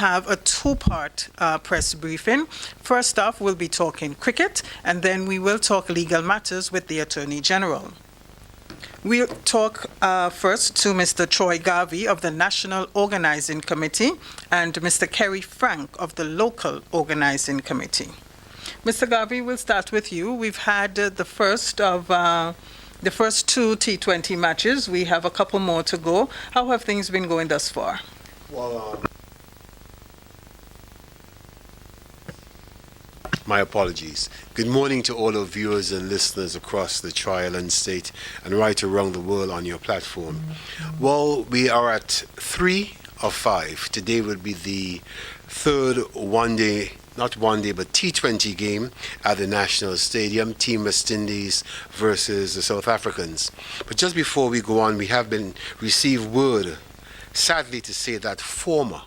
have a two-part press briefing. First off, we'll be talking cricket, and then we will talk legal matters with the Attorney General. We'll talk first to Mr. Troy Garvey of the National Organizing Committee and Mr. Kerry Frank of the Local Organizing Committee. Mr. Garvey, we'll start with you. We've had the first two T20 matches. We have a couple more to go. How have things been going thus far? Well, my apologies. Good morning to all our viewers and listeners across the Tri-Island State and right around the world on your platform. Well, we are at 3 of 5. Today would be the third T20 game at the National Stadium, Team West Indies versus the South Africans. But just before we go on, we have received word, sadly to say, that former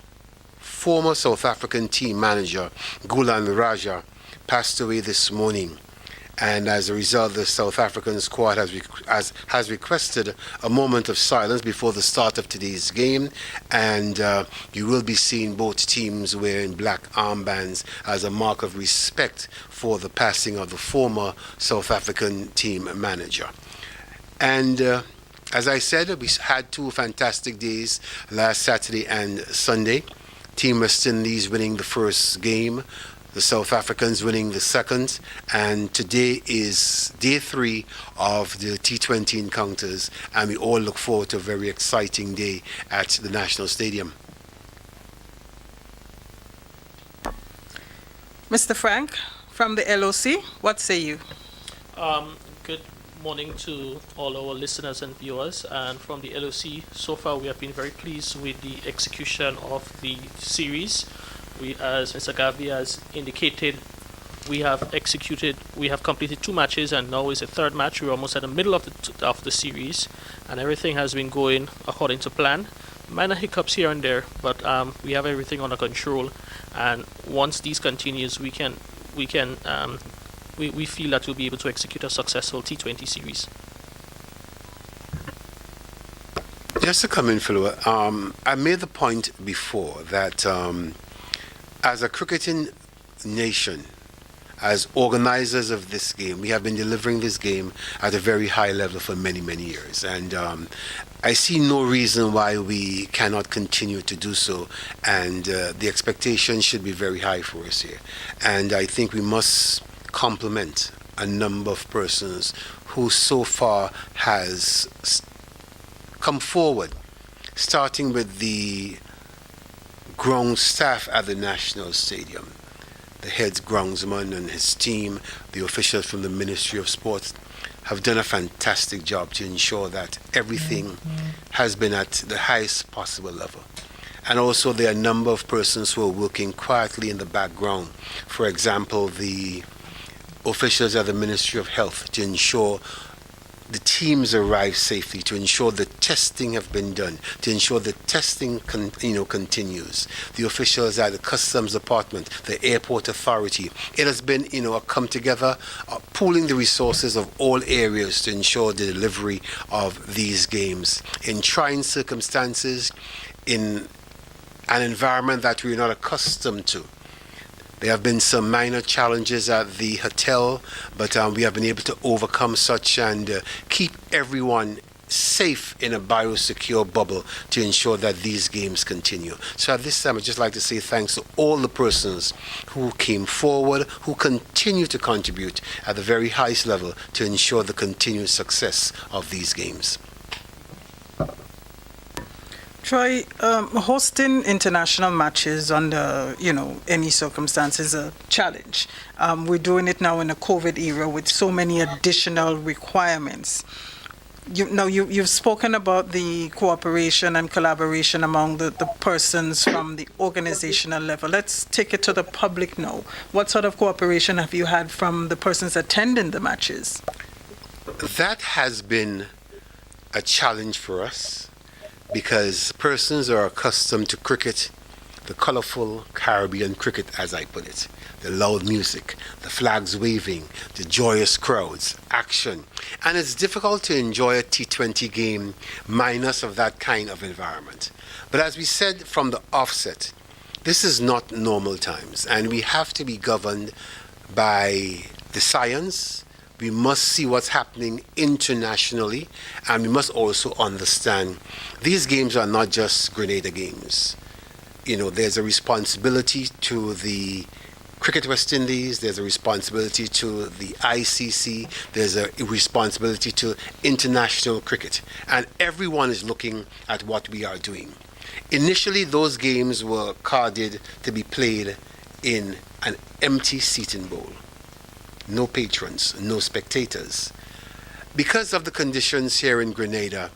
South African team manager Gulan Raja passed away this morning, and as a result, the South African squad has requested a moment of silence before the start of today's game, and you will be seeing both teams wearing black armbands as a mark of respect for the passing of the former South African team manager. And as I said, we had 2 fantastic days last Saturday and Sunday. Team West Indies winning the first game, the South Africans winning the second, and today is day 3 of the T20 encounters, and we all look forward to a very exciting day at the National Stadium. Mr. Frank, from the LOC, what say you? Good morning to all our listeners and viewers, and from the LOC, so far we have been very pleased with the execution of the series. We, as Mr. Garvey has indicated, we have completed 2 matches, and now is the third match. We're almost at the middle of the series, and everything has been going according to plan. Minor hiccups here and there, but we have everything under control. And once these continues, we feel that we'll be able to execute a successful T20 series. Just to come in, Phil, I made the point before that as a cricketing nation, as organizers of this game, we have been delivering this game at a very high level for many, many years. And I see no reason why we cannot continue to do so. And the expectation should be very high for us here. And I think we must compliment a number of persons who so far has come forward, starting with the ground staff at the National Stadium, the head groundsman and his team, the officials from the Ministry of Sports have done a fantastic job to ensure that everything has been at the highest possible level. And also there are a number of persons who are working quietly in the background. For example, the officials at the Ministry of Health to ensure the teams arrive safely, to ensure the testing have been done, to ensure the testing continues. The officials at the Customs Department, the Airport Authority. It has been a come together, pooling the resources of all areas to ensure the delivery of these games in trying circumstances, in an environment that we're not accustomed to. There have been some minor challenges at the hotel, but we have been able to overcome such and keep everyone safe in a biosecure bubble to ensure that these games continue. So at this time, I'd just like to say thanks to all the persons who came forward, who continue to contribute at the very highest level to ensure the continued success of these games. Troy, hosting international matches under, any circumstances is a challenge. We're doing it now in a COVID era with so many additional requirements. You've spoken about the cooperation and collaboration among the persons from the organizational level. Let's take it to the public now. What sort of cooperation have you had from the persons attending the matches? That has been a challenge for us, because persons are accustomed to cricket, the colorful Caribbean cricket, as I put it, the loud music, the flags waving, the joyous crowds, action. And it's difficult to enjoy a T20 game minus of that kind of environment. But as we said from the offset, this is not normal times, and we have to be governed by the science. We must see what's happening internationally, and we must also understand these games are not just Grenada games. You know, there's a responsibility to the Cricket West Indies, there's a responsibility to the ICC, there's a responsibility to international cricket, and everyone is looking at what we are doing. Initially, those games were carded to be played in an empty seating bowl. No patrons, no spectators. Because of the conditions here in Grenada,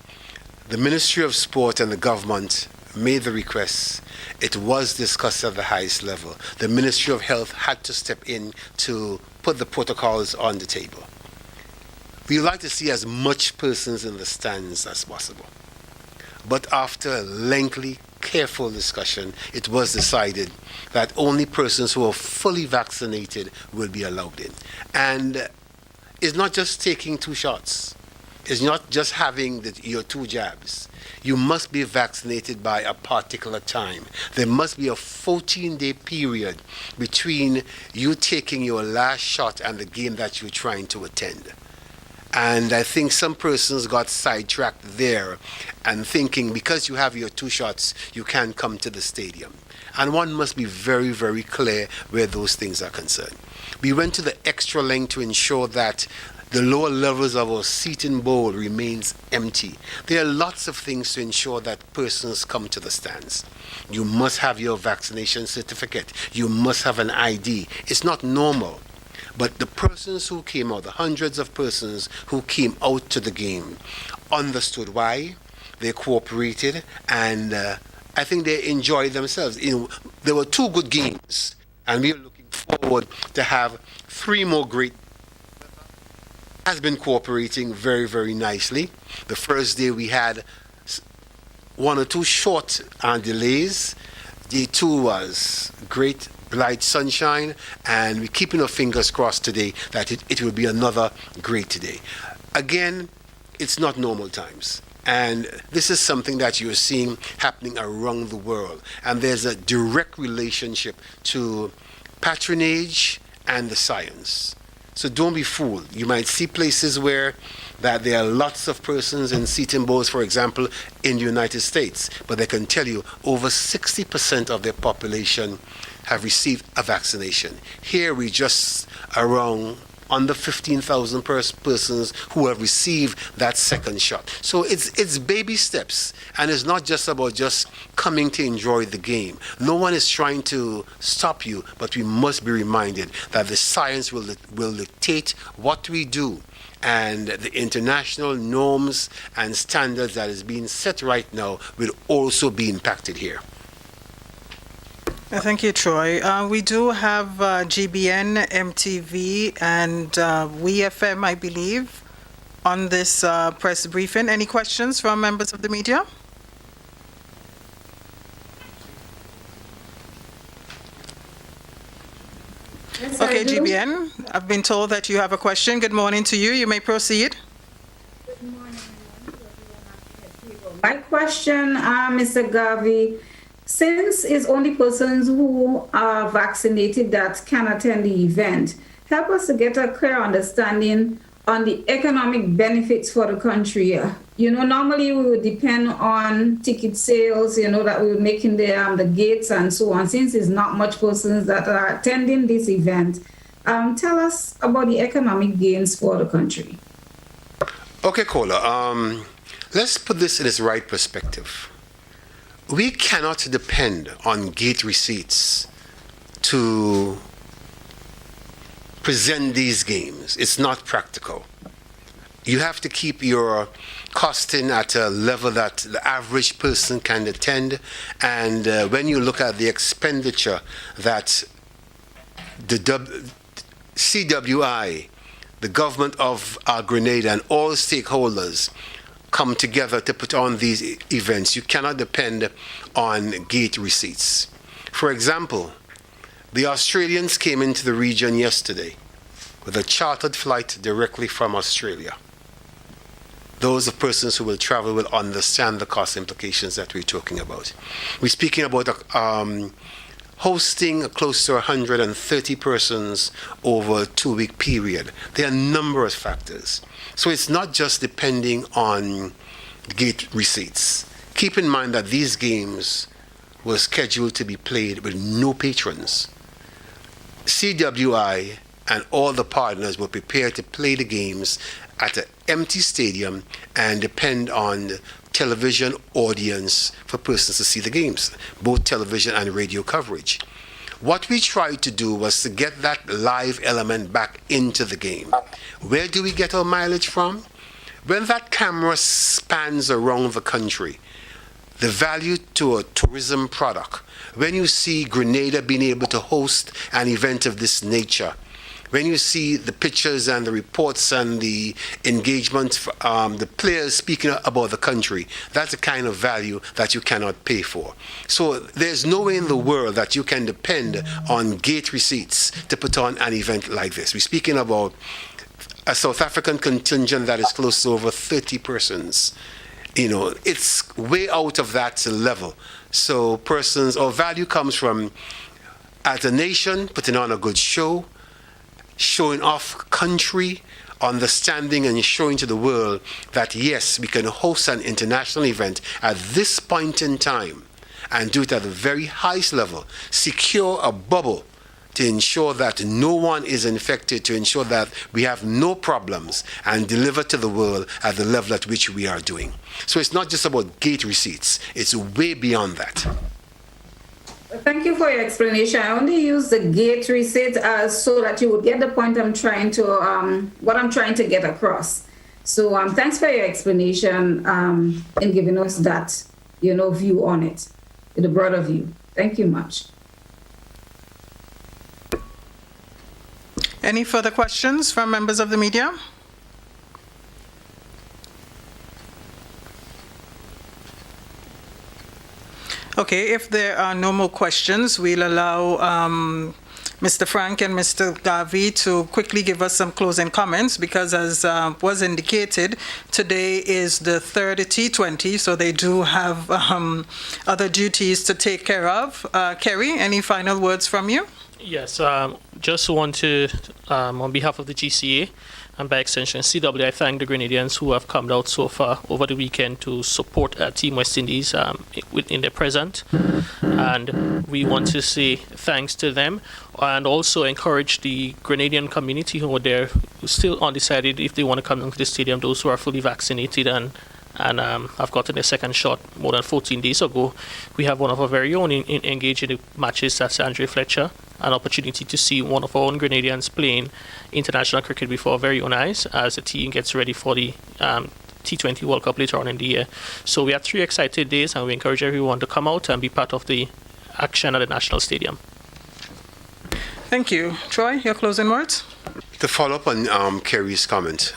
the Ministry of Sport and the government made the request. It was discussed at the highest level. The Ministry of Health had to step in to put the protocols on the table. We like to see as much persons in the stands as possible. But after a lengthy, careful discussion, it was decided that only persons who are fully vaccinated will be allowed in. And it's not just taking 2 shots. It's not just having your 2 jabs. You must be vaccinated by a particular time. There must be a 14-day period between you taking your last shot and the game that you're trying to attend. And I think some persons got sidetracked there and thinking because you have your 2 shots, you can't come to the stadium. And one must be very, very clear where those things are concerned. We went to the extra length to ensure that the lower levels of our seating bowl remains empty. There are lots of things to ensure that persons come to the stands. You must have your vaccination certificate. You must have an ID. It's not normal. But the persons who came out, the hundreds of persons who came out to the game, understood why, they cooperated, and I think they enjoyed themselves. You know, there were 2 good games, and we are looking forward to have 3 more great. Has been cooperating very, very nicely. The first day we had 1 or 2 short delays. Day 2 was great, bright sunshine, and we're keeping our fingers crossed today that it will be another great day. Again, it's not normal times. And this is something that you're seeing happening around the world. And there's a direct relationship to patronage and the science. So don't be fooled. You might see places where that there are lots of persons in seating bowls, for example, in the United States. But they can tell you over 60% of their population have received a vaccination. Here we just around under 15,000 persons who have received that second shot. So it's baby steps, and it's not just about just coming to enjoy the game. No one is trying to stop you, but we must be reminded that the science will dictate what we do, and the international norms and standards that is being set right now will also be impacted here. Thank you, Troy. We do have GBN, MTV, and WeFM, I believe, on this press briefing. Any questions from members of the media? Yes, Okay, I do. GBN, I've been told that you have a question. Good morning to you. You may proceed. Good morning, everyone. My question, Mr. Garvey, since it's only persons who are vaccinated that can attend the event, help us to get a clear understanding on the economic benefits for the country. You know, normally we would depend on ticket sales, you know, that we would make in the gates and so on. Since there's not much persons that are attending this event, tell us about the economic gains for the country. Okay, Kola. Let's put this in its right perspective. We cannot depend on gate receipts to present these games. It's not practical. You have to keep your costing at a level that the average person can attend. And when you look at the expenditure that the CWI, the government of Grenada, and all stakeholders come together to put on these events, you cannot depend on gate receipts. For example, the Australians came into the region yesterday with a chartered flight directly from Australia. Those of persons who will travel will understand the cost implications that we're talking about. We're speaking about hosting close to 130 persons over a 2-week period. There are numerous factors. So it's not just depending on gate receipts. Keep in mind that these games were scheduled to be played with no patrons. CWI and all the partners were prepared to play the games at an empty stadium and depend on television audience for persons to see the games, both television and radio coverage. What we tried to do was to get that live element back into the game. Where do we get our mileage from? When that camera spans around the country, the value to a tourism product, when you see Grenada being able to host an event of this nature, when you see the pictures and the reports and the engagement, the players speaking about the country, that's the kind of value that you cannot pay for. So there's no way in the world that you can depend on gate receipts to put on an event like this. We're speaking about a South African contingent that is close to over 30 persons. You know, it's way out of that level. So persons, or value comes from, as a nation, putting on a good show, showing off country, understanding and showing to the world that yes, we can host an international event at this point in time and do it at the very highest level, secure a bubble to ensure that no one is infected, to ensure that we have no problems, and deliver to the world at the level at which we are doing. So it's not just about gate receipts, it's way beyond that. Thank you for your explanation. I only use the gate receipt as so that you would get the point I'm trying to, what I'm trying to get across. So thanks for your explanation in giving us that, view on it, the broader view. Thank you much. Any further questions from members of the media? Okay, if there are no more questions, we'll allow Mr. Frank and Mr. Garvey to quickly give us some closing comments because, as was indicated, today is the third T20, so they do have other duties to take care of. Kerry, any final words from you? Yes, Just want to, on behalf of the GCA and by extension CW, I thank the Grenadians who have come out so far over the weekend to support Team West Indies in their present. And we want to say thanks to them and also encourage the Grenadian community who are there, still undecided if they want to come into the stadium, those who are fully vaccinated and have gotten their second shot more than 14 days ago. We have one of our very own engaged in the matches, that's Andre Fletcher, an opportunity to see one of our own Grenadians playing international cricket before our very own eyes as the team gets ready for the T20 World Cup later on in the year. So we have 3 excited days and we encourage everyone to come out and be part of the action at the National Stadium. Thank you. Troy, your closing words? To follow up on Kerry's comment,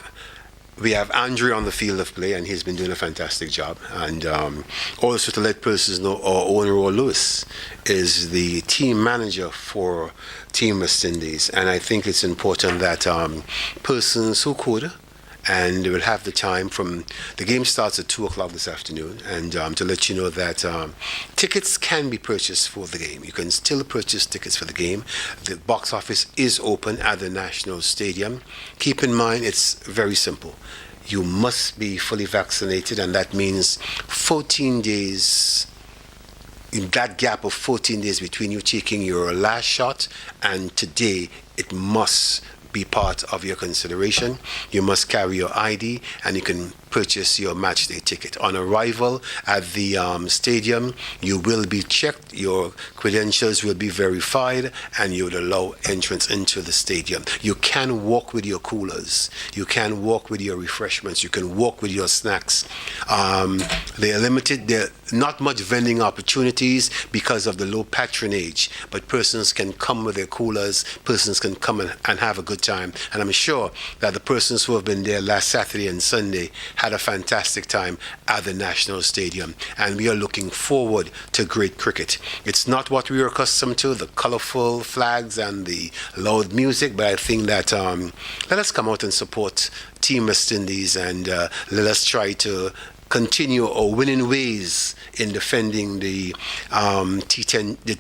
we have Andre on the field of play, and he's been doing a fantastic job. And also to let persons know, our own Roy Lewis is the team manager for Team West Indies. And I think it's important that persons who could, and they will have the time from, the game starts at 2 o'clock this afternoon, and to let you know that tickets can be purchased for the game. You can still purchase tickets for the game. The box office is open at the National Stadium. Keep in mind, it's very simple. You must be fully vaccinated, and that means 14 days, in that gap of 14 days between you taking your last shot and today, it must be part of your consideration. You must carry your ID, and you can purchase your match day ticket. On arrival at the stadium, you will be checked, your credentials will be verified, and you will allow entrance into the stadium. You can walk with your coolers, you can walk with your refreshments, you can walk with your snacks. They are limited, there are not much vending opportunities because of the low patronage, but persons can come with their coolers, persons can come and have a good time. And I'm sure that the persons who have been there last Saturday and Sunday had a fantastic time at the National Stadium, and we are looking forward to great cricket. It's not what we are accustomed to, the colorful flags and the loud music, but I think that let us come out and support Team West Indies, and let us try to continue our winning ways in defending the T10, the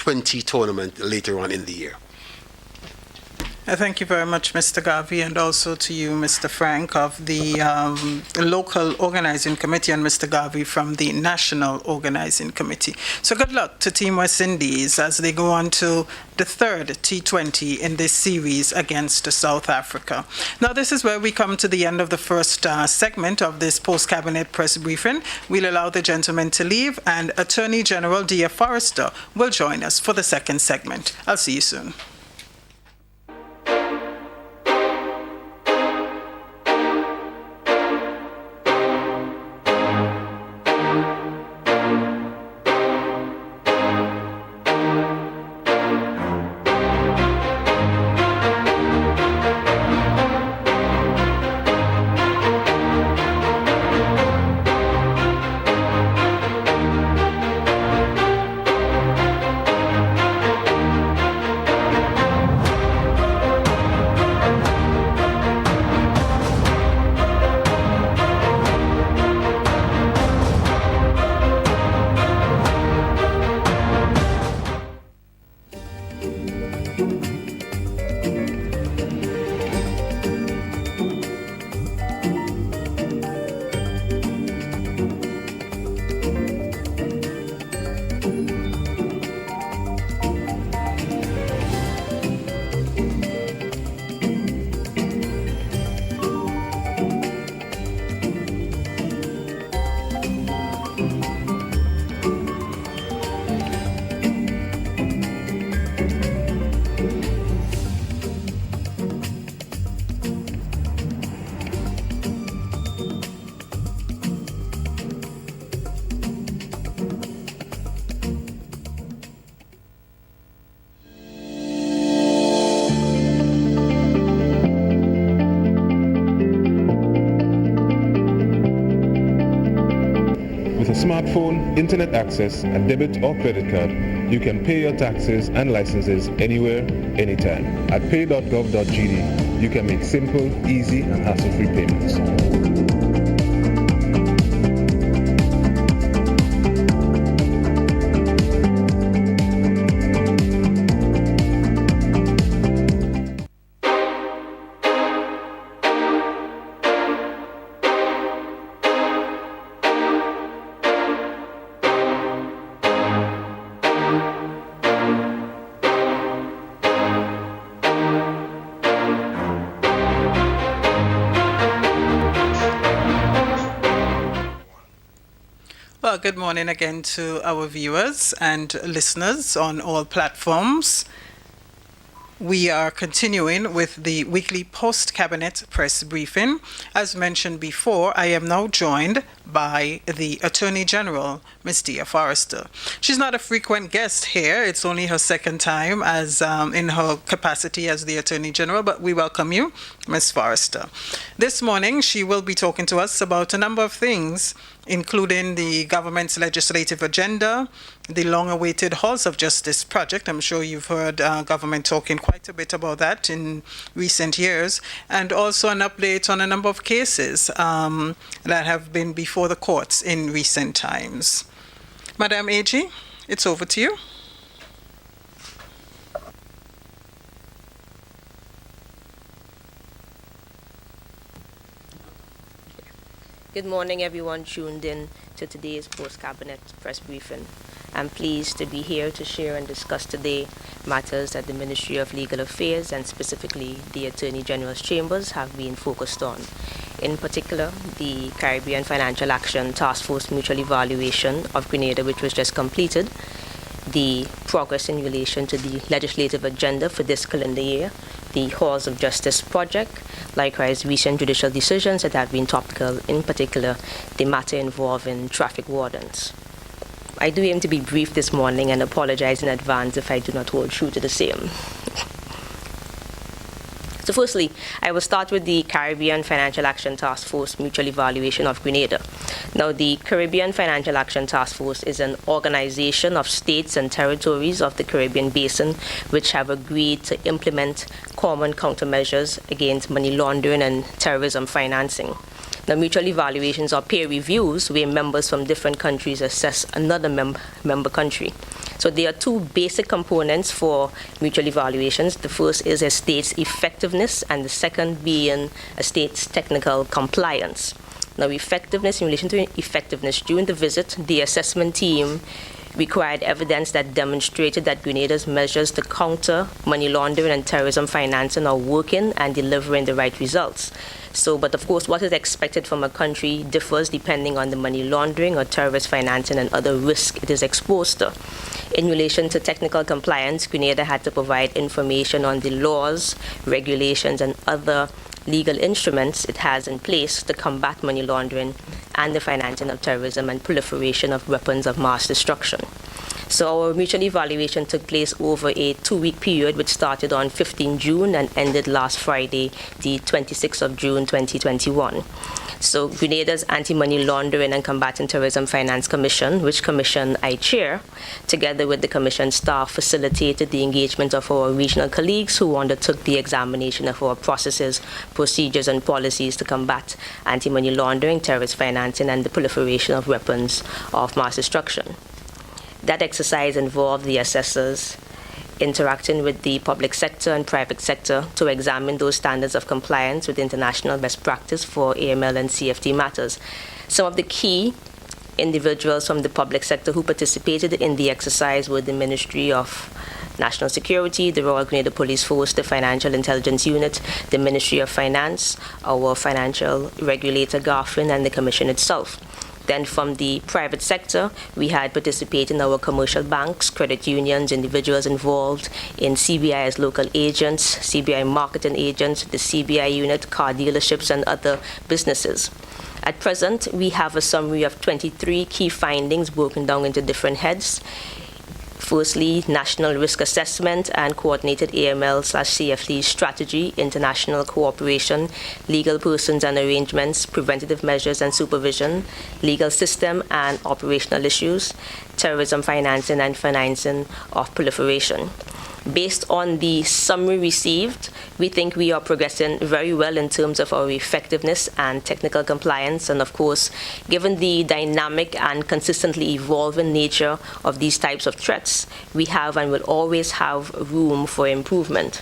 T20 tournament later on in the year. Thank you very much, Mr. Garvey, and also to you, Mr. Frank, of the local organizing committee, and Mr. Garvey from the national organizing committee. So good luck to Team West Indies as they go on to the third T20 in this series against South Africa. Now, this is where we come to the end of the first segment of this post-cabinet press briefing. We'll allow the gentleman to leave, and Attorney General Dia Forrester will join us for the second segment. I'll see you soon. Smartphone, internet access, a debit or credit card, you can pay your taxes and licenses anywhere, anytime. At pay.gov.gd, you can make simple, easy, and hassle-free payments. Well, good morning again to our viewers and listeners on all platforms. We are continuing with the weekly post-cabinet press briefing. As mentioned before, I am now joined by the Attorney General, Ms. Dia Forrester. She's not a frequent guest here. It's only her second time as in her capacity as the Attorney General, but we welcome you, Ms. Forrester. This morning, she will be talking to us about a number of things, including the government's legislative agenda, the long-awaited Halls of Justice project. I'm sure you've heard government talking quite a bit about that in recent years, and also an update on a number of cases that have been before the courts in recent times. Madam AG, it's over to you. Good morning, everyone tuned in to today's post-cabinet press briefing. I'm pleased to be here to share and discuss today matters that the Ministry of Legal Affairs and specifically the Attorney General's Chambers have been focused on. In particular, the Caribbean Financial Action Task Force Mutual Evaluation of Grenada, which was just completed, the progress in relation to the legislative agenda for this calendar year, the Halls of Justice project, likewise recent judicial decisions that have been topical, in particular the matter involving traffic wardens. I do aim to be brief this morning and apologize in advance if I do not hold true to the same. So firstly, I will start with the Caribbean Financial Action Task Force Mutual Evaluation of Grenada. Now, the Caribbean Financial Action Task Force is an organization of states and territories of the Caribbean Basin which have agreed to implement common countermeasures against money laundering and terrorism financing. Now, mutual evaluations are peer reviews where members from different countries assess another member country. So So there are two basic components for mutual evaluations. The first is a state's effectiveness, and the second being a state's technical compliance. Now, effectiveness, in relation to effectiveness, during the visit, the assessment team required evidence that demonstrated that Grenada's measures to counter money laundering and terrorism financing are working and delivering the right results. So, but of course, what is expected from a country differs depending on the money laundering or terrorist financing and other risks it is exposed to. In relation to technical compliance, Grenada had to provide information on the laws, regulations, and other legal instruments it has in place to combat money laundering and the financing of terrorism and proliferation of weapons of mass destruction. So our mutual evaluation took place over a 2-week period, which started on 15 June and ended last Friday, the 26th of June, 2021. So Grenada's Anti-Money Laundering and Combating Terrorism Finance Commission, which commission I chair, together with the commission staff, facilitated the engagement of our regional colleagues who undertook the examination of our processes, procedures, and policies to combat anti-money laundering, terrorist financing, and the proliferation of weapons of mass destruction. That exercise involved the assessors interacting with the public sector and private sector to examine those standards of compliance with international best practice for AML and CFT matters. Some of the key individuals from the public sector who participated in the exercise were the Ministry of National Security, the Royal Grenada Police Force, the Financial Intelligence Unit, the Ministry of Finance, our financial regulator, GAFIN, and the Commission itself. Then from the private sector, we had participated in our commercial banks, credit unions, individuals involved in CBI as local agents, CBI marketing agents, the CBI unit, car dealerships, and other businesses. At present, we have a summary of 23 key findings broken down into different heads. Firstly, national risk assessment and coordinated AML/CFT strategy, international cooperation, legal persons and arrangements, preventative measures and supervision, legal system and operational issues, terrorism financing and financing of proliferation. Based on the summary received, we think we are progressing very well in terms of our effectiveness and technical compliance. And of course, given the dynamic and consistently evolving nature of these types of threats, we have and will always have room for improvement.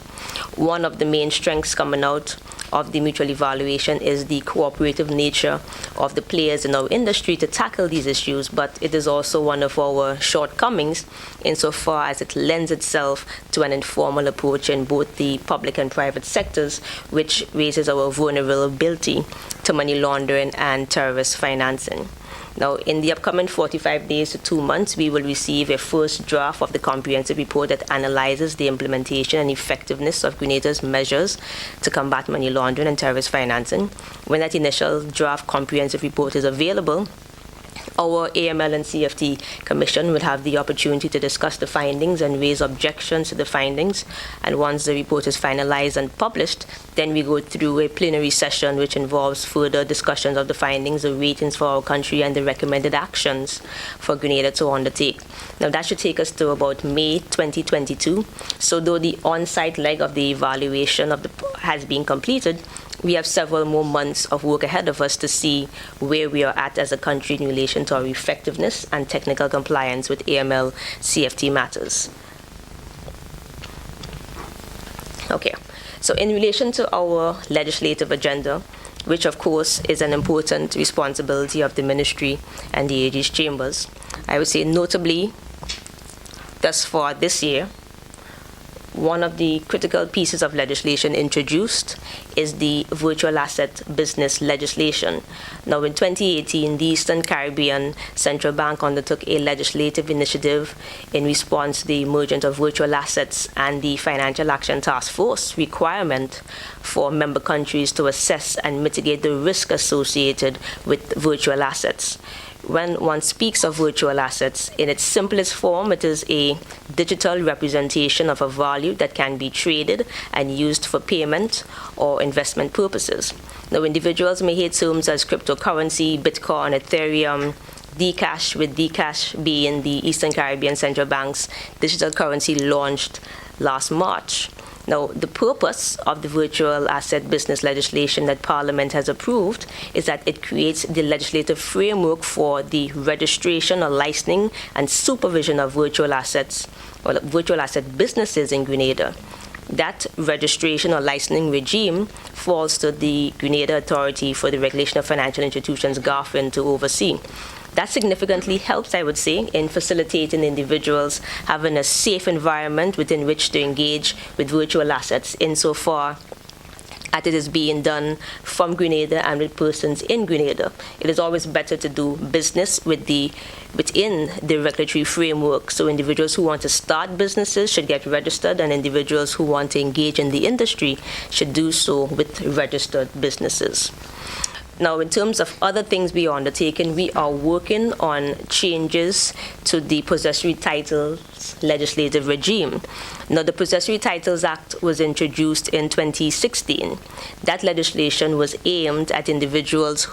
One of the main strengths coming out of the mutual evaluation is the cooperative nature of the players in our industry to tackle these issues, but it is also one of our shortcomings insofar as it lends itself to an informal approach in both the public and private sectors, which raises our vulnerability to money laundering and terrorist financing. Now, in the upcoming 45 days to 2 months, we will receive a first draft of the comprehensive report that analyzes the implementation and effectiveness of Grenada's measures to combat money laundering and terrorist financing. When that initial draft comprehensive report is available, our AML and CFT Commission will have the opportunity to discuss the findings and raise objections to the findings. And once the report is finalized and published, then we go through a plenary session which involves further discussions of the findings, the ratings for our country, and the recommended actions for Grenada to undertake. Now, that should take us to about May 2022. So though the on-site leg of the evaluation has been completed, we have several more months of work ahead of us to see where we are at as a country in relation to our effectiveness and technical compliance with AML CFT matters. Okay, so in relation to our legislative agenda, which of course is an important responsibility of the ministry and the AG's chambers, I would say notably thus far this year, one of the critical pieces of legislation introduced is the virtual asset business legislation. Now, in 2018, the Eastern Caribbean Central Bank undertook a legislative initiative in response to the emergence of virtual assets and the Financial Action Task Force requirement for member countries to assess and mitigate the risk associated with virtual assets. When one speaks of virtual assets, in its simplest form, it is a digital representation of a value that can be traded and used for payment or investment purposes. Now, individuals may hear terms as cryptocurrency, Bitcoin, Ethereum, Dcash, with Dcash being the Eastern Caribbean Central Bank's digital currency launched last March. Now, the purpose of the virtual asset business legislation that Parliament has approved is that it creates the legislative framework for the registration or licensing and supervision of virtual assets or virtual asset businesses in Grenada. That registration or licensing regime falls to the Grenada Authority for the Regulation of Financial Institutions, GARFIN, to oversee. That significantly helps, I would say, in facilitating individuals having a safe environment within which to engage with virtual assets insofar as it is being done from Grenada and with persons in Grenada. It is always better to do business within the regulatory framework. So individuals who want to start businesses should get registered, and individuals who want to engage in the industry should do so with registered businesses. Now, in terms of other things we are undertaking, we are working on changes to the possessory titles legislative regime. Now, the Possessory Titles Act was introduced in 2016. That legislation was aimed at individuals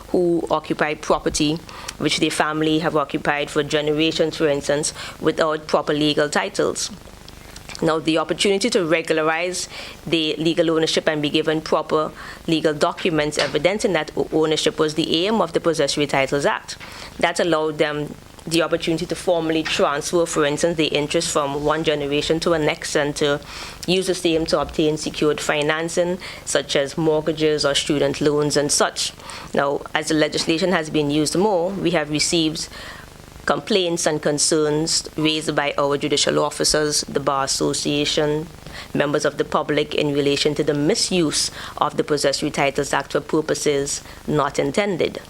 who occupy property which their family have occupied for generations, for instance, without proper legal titles. Now, the opportunity to regularize the legal ownership and be given proper legal documents evidencing that ownership was the aim of the Possessory Titles Act. That allowed them the opportunity to formally transfer, for instance, the interest from one generation to the next, and to use the same to obtain secured financing, such as mortgages or student loans and such. Now, as the legislation has been used more, we have received complaints and concerns raised by our judicial officers, the Bar Association, members of the public in relation to the misuse of the Possessory Titles Act for purposes not intended.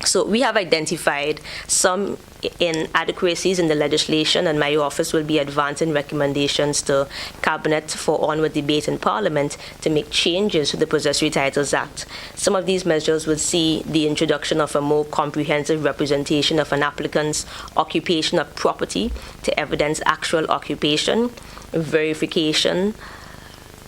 So we have identified some inadequacies in the legislation, and my office will be advancing recommendations to Cabinet for onward debate in Parliament to make changes to the Possessory Titles Act. Some of these measures will see the introduction of a more comprehensive representation of an applicant's occupation of property to evidence actual occupation, verification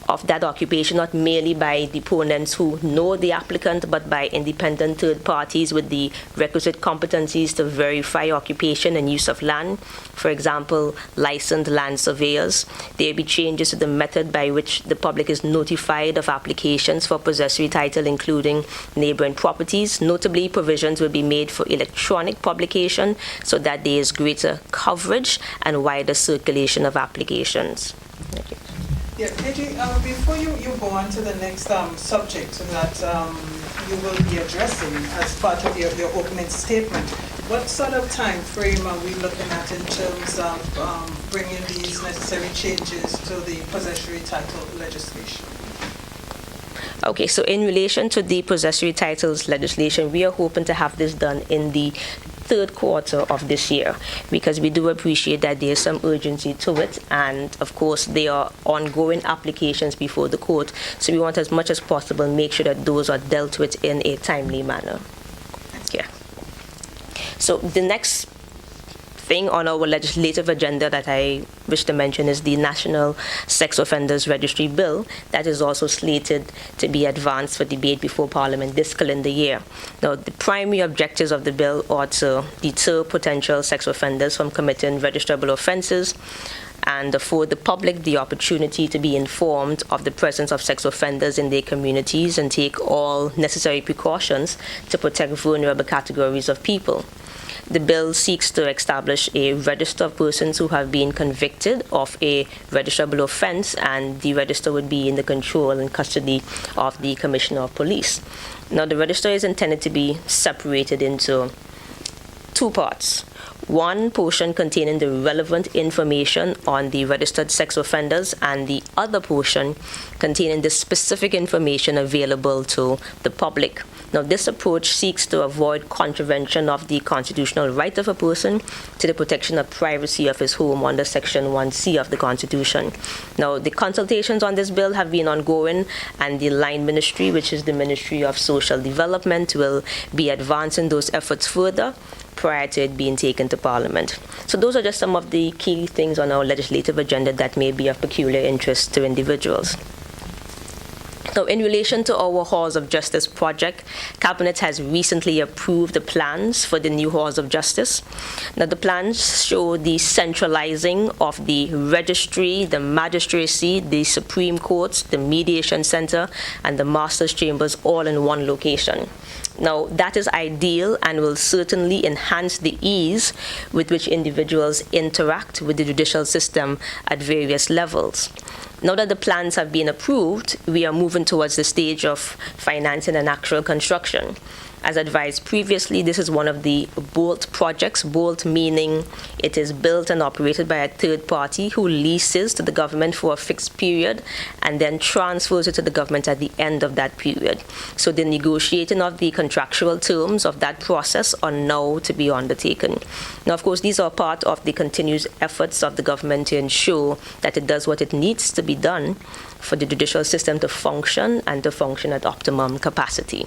of that occupation not merely by deponents who know the applicant, but by independent third parties with the requisite competencies to verify occupation and use of land. For example, licensed land surveyors. There will be changes to the method by which the public is notified of applications for possessory title, including neighboring properties. Notably, provisions will be made for electronic publication so that there is greater coverage and wider circulation of applications. Thank you. Yeah, KG, before you go on to the next subject that you will be addressing as part of your opening statement, what sort of time frame are we looking at in terms of bringing these necessary changes to the possessory title legislation? Okay, so in relation to the possessory titles legislation, we are hoping to have this done in the third quarter of this year, because we do appreciate that there's some urgency to it, and of course there are ongoing applications before the court, so we want as much as possible make sure that those are dealt with in a timely manner. Yeah. So the next thing on our legislative agenda that I wish to mention is the National Sex Offenders Registry Bill that is also slated to be advanced for debate before Parliament this calendar year. Now, the primary objectives of the bill are to deter potential sex offenders from committing registrable offences and afford the public the opportunity to be informed of the presence of sex offenders in their communities and take all necessary precautions to protect vulnerable categories of people. The bill seeks to establish a register of persons who have been convicted of a registrable offence, and the register would be in the control and custody of the Commissioner of Police. Now, the register is intended to be separated into two parts. One portion containing the relevant information on the registered sex offenders, and the other portion containing the specific information available to the public. Now, this approach seeks to avoid contravention of the constitutional right of a person to the protection of privacy of his home under Section 1C of the Constitution. Now, the consultations on this bill have been ongoing, and the Line Ministry, which is the Ministry of Social Development, will be advancing those efforts further prior to it being taken to Parliament. So those are just some of the key things on our legislative agenda that may be of peculiar interest to individuals. Now, in relation to our Halls of Justice project, Cabinet has recently approved the plans for the new Halls of Justice. Now, the plans show the centralizing of the registry, the magistracy, the Supreme Courts, the mediation center, and the master's chambers all in one location. Now, that is ideal and will certainly enhance the ease with which individuals interact with the judicial system at various levels. Now that the plans have been approved, we are moving towards the stage of financing and actual construction. As advised previously, this is one of the BOLT projects, BOLT meaning it is built and operated by a third party who leases to the government for a fixed period and then transfers it to the government at the end of that period. So the negotiating of the contractual terms of that process are now to be undertaken. Now, of course, these are part of the continuous efforts of the government to ensure that it does what it needs to be done for the judicial system to function and to function at optimum capacity.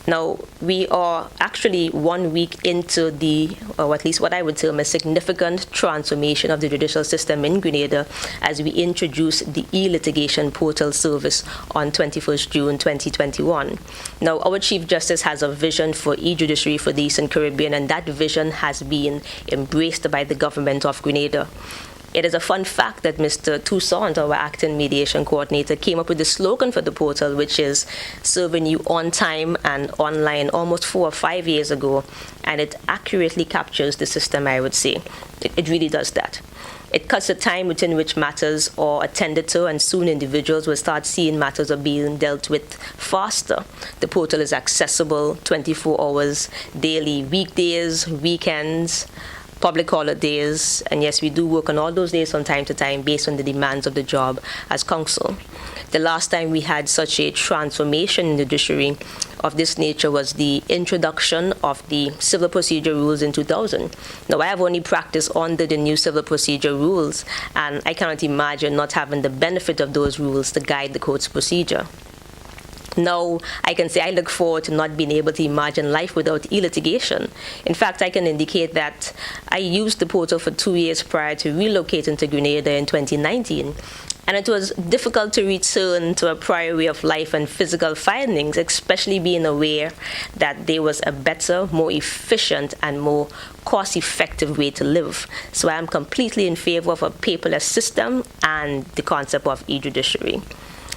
Now, we are actually 1 week into the, or at least what I would term a significant transformation of the judicial system in Grenada as we introduce the e-litigation portal service on 21st June 2021. Now, our Chief Justice has a vision for e-judiciary for the Eastern Caribbean, and that vision has been embraced by the government of Grenada. It is a fun fact that Mr. Toussaint, our acting mediation coordinator, came up with the slogan for the portal, which is serving you on time and online, almost 4 or 5 years ago, and it accurately captures the system, I would say. It really does that. It cuts the time within which matters are attended to, and soon individuals will start seeing matters are being dealt with faster. The portal is accessible 24 hours daily, weekdays, weekends, public holidays, and yes, we do work on all those days from time to time based on the demands of the job as counsel. The last time we had such a transformation in the judiciary of this nature was the introduction of the civil procedure rules in 2000. Now, I have only practiced under the new civil procedure rules, and I cannot imagine not having the benefit of those rules to guide the court's procedure. Now, I can say I look forward to not being able to imagine life without e-litigation. In fact, I can indicate that I used the portal for 2 years prior to relocating to Grenada in 2019. And it was difficult to return to a prior way of life and physical findings, especially being aware that there was a better, more efficient, and more cost-effective way to live. So I'm completely in favor of a paperless system and the concept of e-judiciary.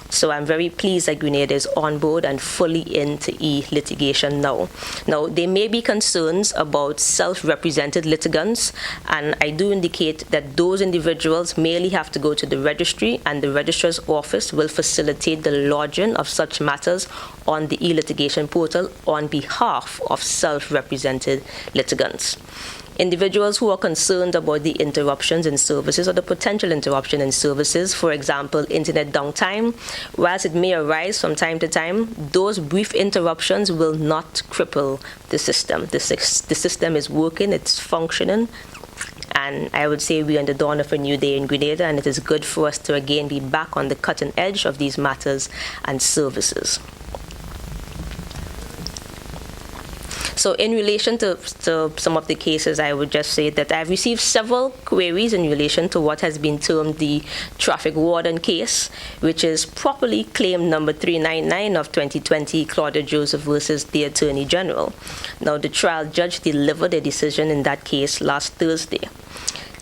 So I'm very pleased that Grenada is on board and fully into e-litigation now. Now, there may be concerns about self-represented litigants, and I do indicate that those individuals merely have to go to the registry, and the registrar's office will facilitate the lodging of such matters on the e-litigation portal on behalf of self-represented litigants. Individuals who are concerned about the interruptions in services or the potential interruption in services, for example, internet downtime, whilst it may arise from time to time, those brief interruptions will not cripple the system. The system is working, it's functioning, and I would say we're on the dawn of a new day in Grenada, and it is good for us to again be back on the cutting edge of these matters and services. So in relation to some of the cases, I would just say that I've received several queries in relation to what has been termed the traffic warden case, which is properly claim number 399 of 2020, Claudia Joseph versus the Attorney General. Now, the trial judge delivered a decision in that case last Thursday.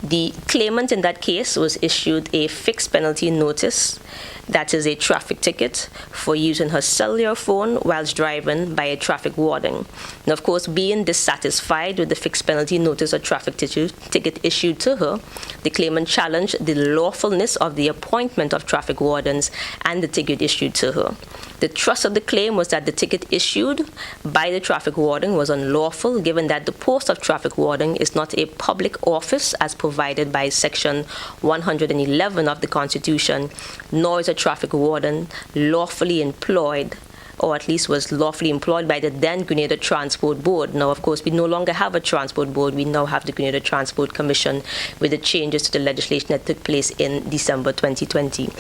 The claimant in that case was issued a fixed penalty notice, that is a traffic ticket, for using her cellular phone whilst driving by a traffic warden. Now, of course, being dissatisfied with the fixed penalty notice or traffic ticket issued to her, the claimant challenged the lawfulness of the appointment of traffic wardens and the ticket issued to her. The thrust of the claim was that the ticket issued by the traffic warden was unlawful, given that the post of traffic warden is not a public office as provided by Section 111 of the Constitution, nor is a traffic warden lawfully employed, or at least was lawfully employed by the then Grenada Transport Board. Now, of course, we no longer have a transport board. We now have the Grenada Transport Commission with the changes to the legislation that took place in December 2020.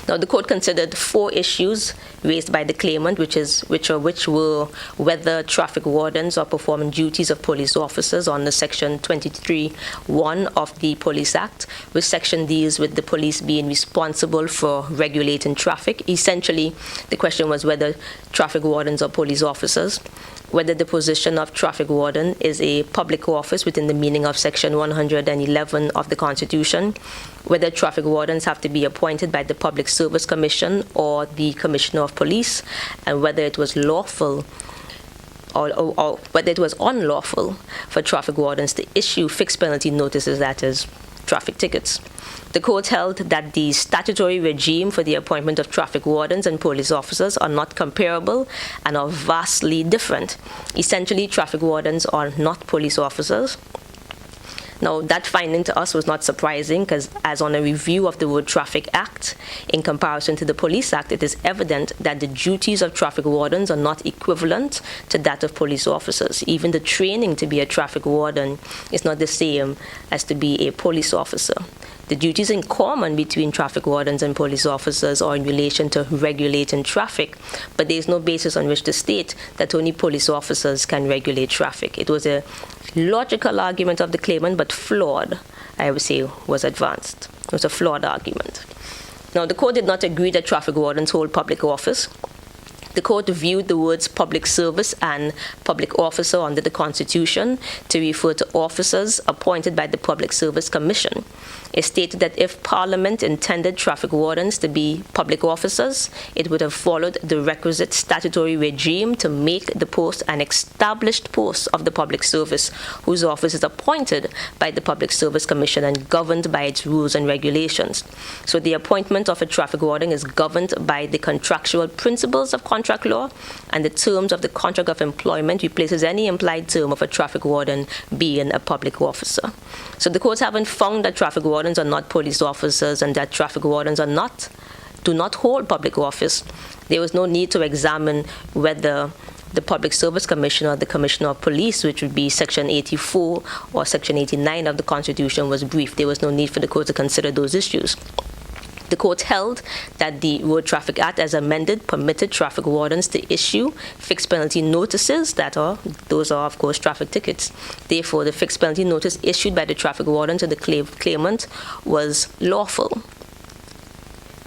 Now, the court considered 4 issues raised by the claimant, which were whether traffic wardens are performing duties of police officers under Section 23(1) of the Police Act, which section deals with the police being responsible for regulating traffic. Essentially, the question was whether traffic wardens are police officers, whether the position of traffic warden is a public office within the meaning of Section 111 of the Constitution, whether traffic wardens have to be appointed by the Public Service Commission or the Commissioner of Police, and whether it was lawful or whether it was unlawful for traffic wardens to issue fixed penalty notices, that is, traffic tickets. The court held that the statutory regime for the appointment of traffic wardens and police officers are not comparable and are vastly different. Essentially, traffic wardens are not police officers. Now, that finding to us was not surprising because, as on a review of the Road Traffic Act, in comparison to the Police Act, it is evident that the duties of traffic wardens are not equivalent to that of police officers. Even the training to be a traffic warden is not the same as to be a police officer. The duties in common between traffic wardens and police officers are in relation to regulating traffic, but there is no basis on which to state that only police officers can regulate traffic. It was a logical argument of the claimant, but flawed, I would say, was advanced. It was a flawed argument. Now, the court did not agree that traffic wardens hold public office. The court viewed the words public service and public officer under the Constitution to refer to officers appointed by the Public Service Commission. It stated that if Parliament intended traffic wardens to be public officers, it would have followed the requisite statutory regime to make the post an established post of the public service, whose office is appointed by the Public Service Commission and governed by its rules and regulations. So the appointment of a traffic warden is governed by the contractual principles of contract law, and the terms of the contract of employment replaces any implied term of a traffic warden being a public officer. So the courts haven't found that traffic wardens are not police officers and that traffic wardens do not hold public office. There was no need to examine whether the Public Service Commission or the Commissioner of Police, which would be Section 84 or Section 89 of the Constitution, was briefed. There was no need for the court to consider those issues. The court held that the Road Traffic Act, as amended, permitted traffic wardens to issue fixed penalty notices. Those are, of course, traffic tickets. Therefore, the fixed penalty notice issued by the traffic warden to the claimant was lawful.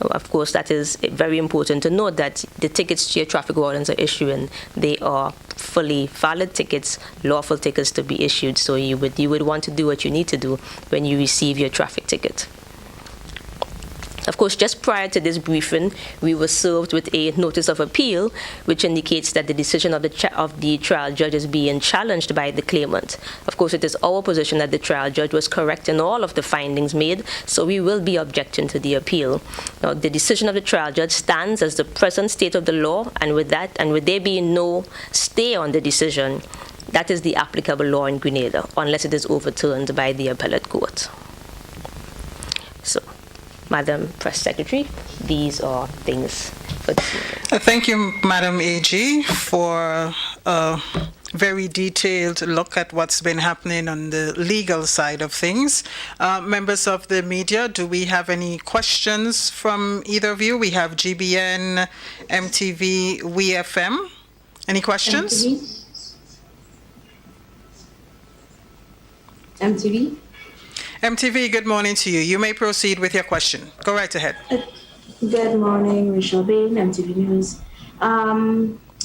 Of course, that is very important to note that the tickets your traffic wardens are issuing, they are fully valid tickets, lawful tickets to be issued. So you would want to do what you need to do when you receive your traffic ticket. Of course, just prior to this briefing, we were served with a notice of appeal, which indicates that the decision of the trial judge is being challenged by the claimant. Of course, it is our position that the trial judge was correct in all of the findings made, so we will be objecting to the appeal. Now, the decision of the trial judge stands as the present state of the law, and with there being no stay on the decision, that is the applicable law in Grenada, unless it is overturned by the appellate court. So, Madam Press Secretary, these are things for this morning. Thank you, Madam AG, for a very detailed look at what's been happening on the legal side of things. Members of the media, do we have any questions from either of you? We have GBN, MTV, WeFM. Any questions? MTV. MTV, good morning to you. You may proceed with your question. Go right ahead. Good morning, Rachel Bain, MTV News.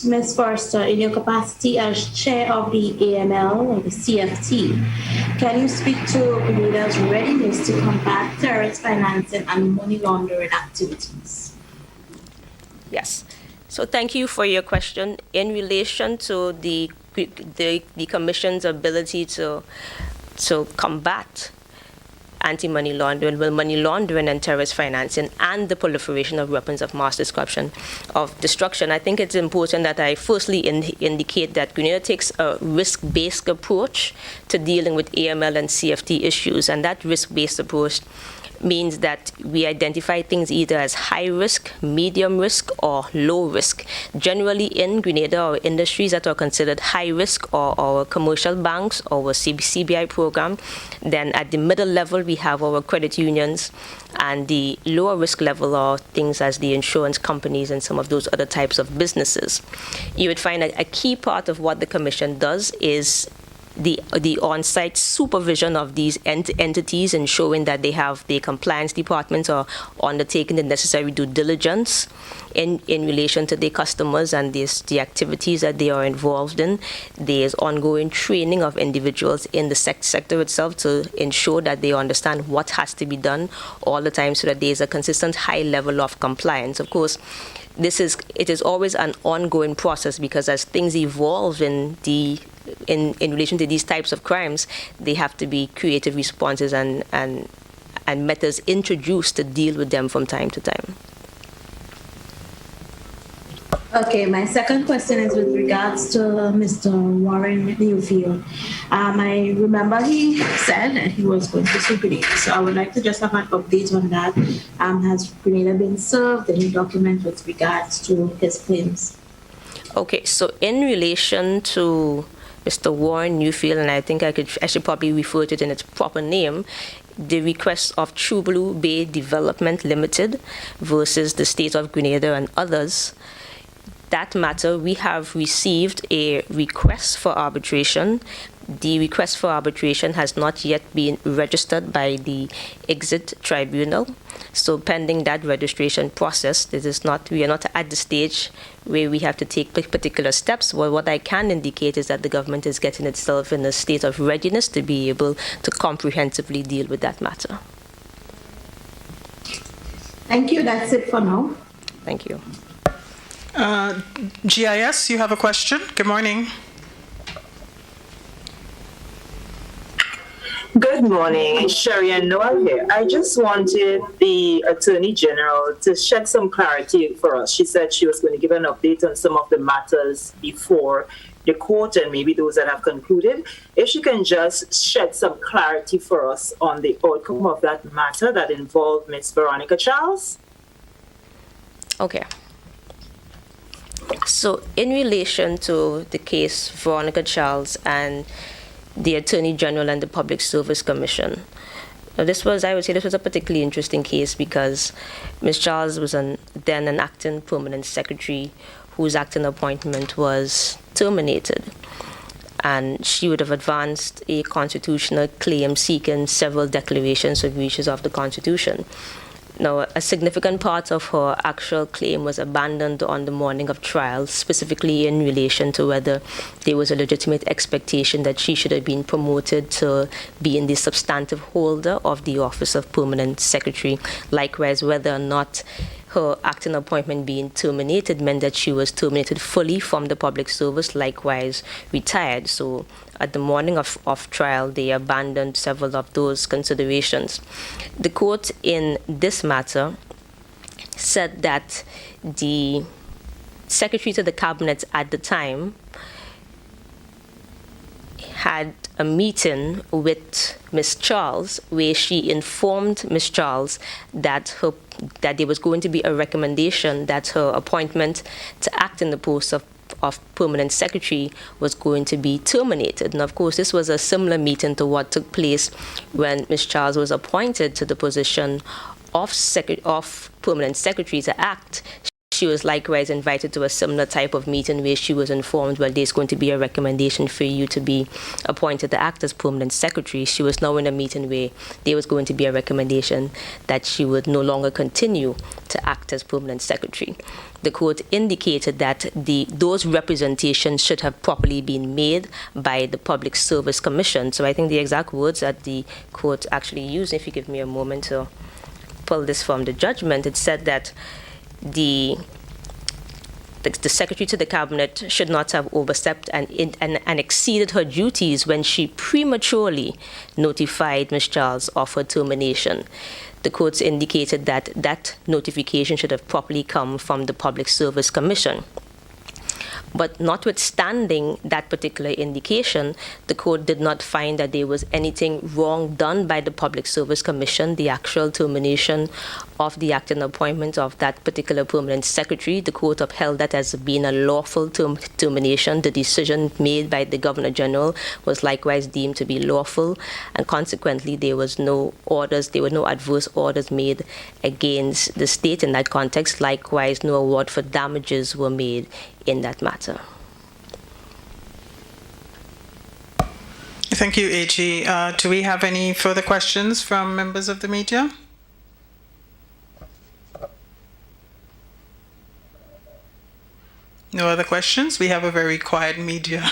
Ms. Forster, in your capacity as chair of the AML or the CFT, can you speak to Grenada's readiness to combat terrorist financing and money laundering activities? Yes. So thank you for your question. In relation to the Commission's ability to combat anti-money laundering, money laundering and terrorist financing, and the proliferation of weapons of mass destruction, I think it's important that I firstly indicate that Grenada takes a risk-based approach to dealing with AML and CFT issues, and that risk-based approach means that we identify things either as high risk, medium risk, or low risk. Generally in Grenada, our industries that are considered high risk are our commercial banks, our CBI program. Then at the middle level, we have our credit unions, and the lower risk level are things as the insurance companies and some of those other types of businesses. You would find that a key part of what the Commission does is the on-site supervision of these entities, ensuring that they have the compliance departments are undertaking the necessary due diligence in relation to their customers and the activities that they are involved in. There's ongoing training of individuals in the sector itself to ensure that they understand what has to be done all the time so that there's a consistent high level of compliance. Of course, it is always an ongoing process, because as things evolve in relation to these types of crimes, they have to be creative responses and methods introduced to deal with them from time to time. Okay, my second question is with regards to Mr. Warren Newfield. I remember he said that he was going to sue Grenada, so I would like to just have an update on that. Has Grenada been served any document with regards to his claims? Okay, so in relation to Mr. Warren Newfield, and I think I should probably refer to it in its proper name, the request of True Blue Bay Development Limited versus the State of Grenada and others. That matter, we have received a request for arbitration. The request for arbitration has not yet been registered by the Exit Tribunal. So pending that registration process, we are not at the stage where we have to take particular steps. Well, what I can indicate is that the government is getting itself in a state of readiness to be able to comprehensively deal with that matter. Thank you. That's it for now. Thank you. GIS, you have a question? Good morning. Good morning, Sherry and Noel here. I just wanted the Attorney General to shed some clarity for us. She said she was going to give an update on some of the matters before the court and maybe those that have concluded. If she can just shed some clarity for us on the outcome of that matter that involved Ms. Veronica Charles. Okay. So in relation to the case Veronica Charles and the Attorney General and the Public Service Commission, this was a particularly interesting case because Ms. Charles was then an acting permanent secretary whose acting appointment was terminated. And she would have advanced a constitutional claim seeking several declarations of breaches of the Constitution. Now, a significant part of her actual claim was abandoned on the morning of trial, specifically in relation to whether there was a legitimate expectation that she should have been promoted to being the substantive holder of the office of permanent secretary. Likewise, whether or not her acting appointment being terminated meant that she was terminated fully from the public service, likewise retired. So at the morning of trial, they abandoned several of those considerations. The court in this matter said that the Secretary to the Cabinet at the time had a meeting with Ms. Charles where she informed Ms. Charles that there was going to be a recommendation that her appointment to act in the post of permanent secretary was going to be terminated. And of course, this was a similar meeting to what took place when Ms. Charles was appointed to the position of permanent secretary to act. She was likewise invited to a similar type of meeting where she was informed, well, there's going to be a recommendation for you to be appointed to act as permanent secretary. She was now in a meeting where there was going to be a recommendation that she would no longer continue to act as permanent secretary. The court indicated that those representations should have properly been made by the Public Service Commission. So I think the exact words that the court actually used, if you give me a moment to pull this from the judgment, it said that the Secretary to the Cabinet should not have overstepped and exceeded her duties when she prematurely notified Ms. Charles of her termination. The courts indicated that notification should have properly come from the Public Service Commission. But notwithstanding that particular indication, the court did not find that there was anything wrong done by the Public Service Commission. The actual termination of the acting appointment of that particular permanent secretary, the court upheld that as being a lawful termination. The decision made by the Governor General was likewise deemed to be lawful, and consequently there were no adverse orders made against the state in that context. Likewise, no award for damages were made in that matter. Thank you, AG. Do we have any further questions from members of the media? No other questions? We have a very quiet media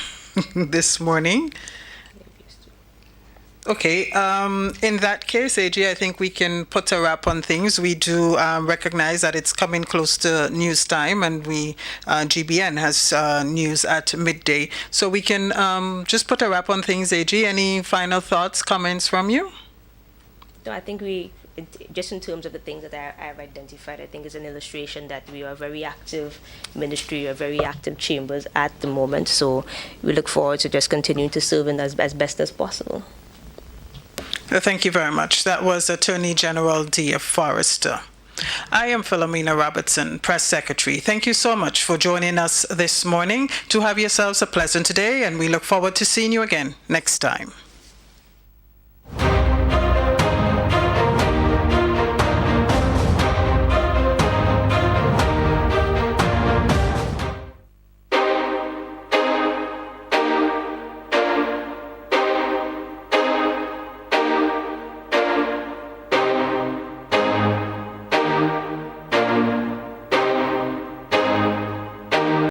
this morning. Okay, in that case, AG, I think we can put a wrap on things. We do recognize that it's coming close to news time, and GBN has news at midday. So we can just put a wrap on things, AG. Any final thoughts, comments from you? No, I think just in terms of the things that I have identified, I think it's an illustration that we are a very active ministry, a very active chambers at the moment. So we look forward to just continuing to serve in as best as possible. Thank you very much. That was Attorney General D.F. Forrester. I am Philomena Robertson, Press Secretary. Thank you so much for joining us this morning. To have yourselves a pleasant day, and we look forward to seeing you again next time.